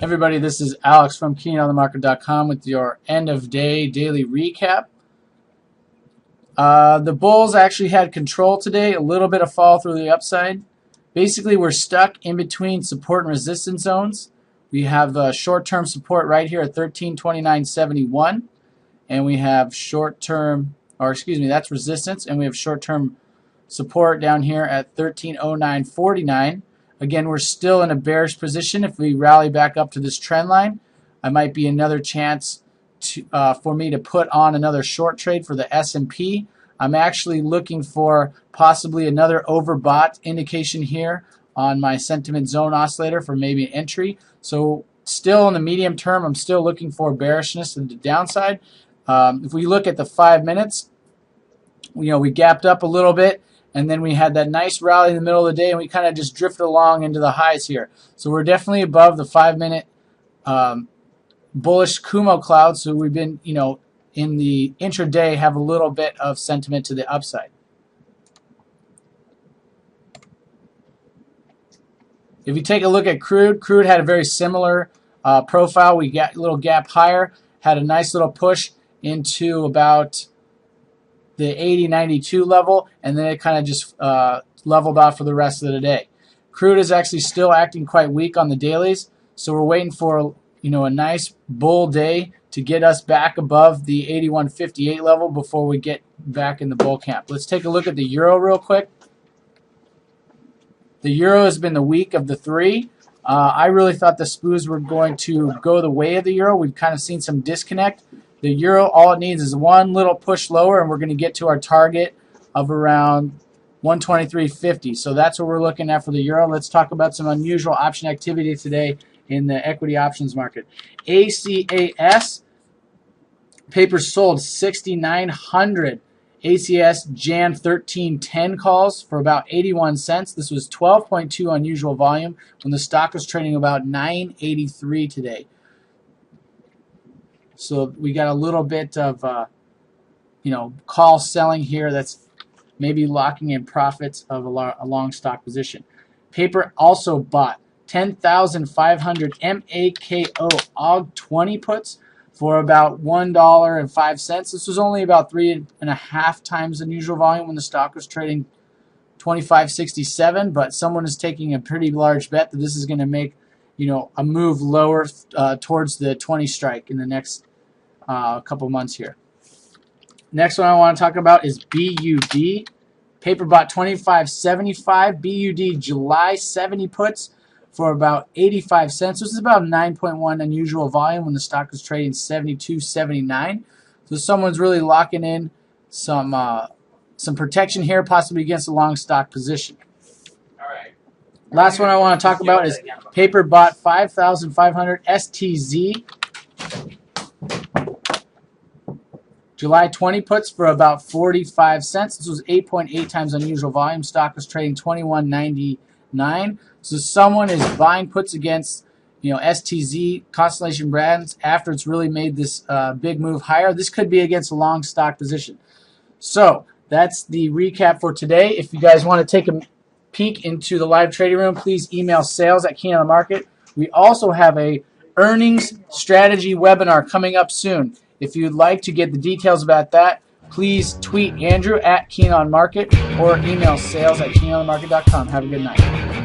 Everybody, this is Alex from KeeneOnTheMarket.com with your end-of-day daily recap. The bulls actually had control today, a little bit of fall through the upside. Basically, we're stuck in between support and resistance zones. We have short-term support right here at 1329.71, and we have that's resistance, and we have short-term support down here at 1309.49. Again, we're still in a bearish position. If we rally back up to this trend line, I might be another chance for me to put on another short trade for the S&P. I'm actually looking for possibly another overbought indication here on my sentiment zone oscillator for maybe an entry. So still in the medium term, I'm still looking for bearishness to the downside. If we look at the 5 minutes, we gapped up a little bit, and then we had that nice rally in the middle of the day, and we kind of just drifted along into the highs here. So we're definitely above the 5-minute bullish Kumo cloud. So we've been, in the intraday, have a little bit of sentiment to the upside. If you take a look at crude had a very similar profile. We got a little gap higher, had a nice little push into about the 80.92 level, and then it kind of just leveled off for the rest of the day. Crude is actually still acting quite weak on the dailies, so we're waiting for a nice bull day to get us back above the 81.58 level before we get back in the bull camp. Let's take a look at the euro real quick. The euro has been the weak of the three. I really thought the SPOOs were going to go the way of the euro. We've kind of seen some disconnect. The euro, all it needs is one little push lower, and we're going to get to our target of around 123.50. So that's what we're looking at for the euro. Let's talk about some unusual option activity today in the equity options market. ACAS, paper sold 6,900 ACS Jan 1310 calls for about 81 cents. This was 12.2 unusual volume when the stock was trading about 983 today. So we got a little bit of, call selling here that's maybe locking in profits of a long stock position. Paper also bought 10,500 MAKO AUG 20 puts for about $1.05. This was only about 3.5 times unusual volume when the stock was trading 25.67, but someone is taking a pretty large bet that this is going to make a move lower towards the 20 strike in the next couple months here. Next one I want to talk about is BUD. Paper bought 25.75 BUD July 70 puts for about 85 cents. This is about 9.1 unusual volume when the stock was trading 72.79. So someone's really locking in some protection here, possibly against a long stock position. Last one I want to talk about is paper bought 5,500 STZ July 20 puts for about 45 cents. This was 8.8 times unusual volume. Stock was trading 21.99. So someone is buying puts against STZ Constellation Brands after it's really made this big move higher. This could be against a long stock position. So that's the recap for today. If you guys want to take a peek into the live trading room, please email sales@KeeneOnTheMarket. We also have a earnings strategy webinar coming up soon. If you'd like to get the details about that, please tweet Andrew @KeeneOnMarket or email sales@KeeneOnTheMarket.com. Have a good night.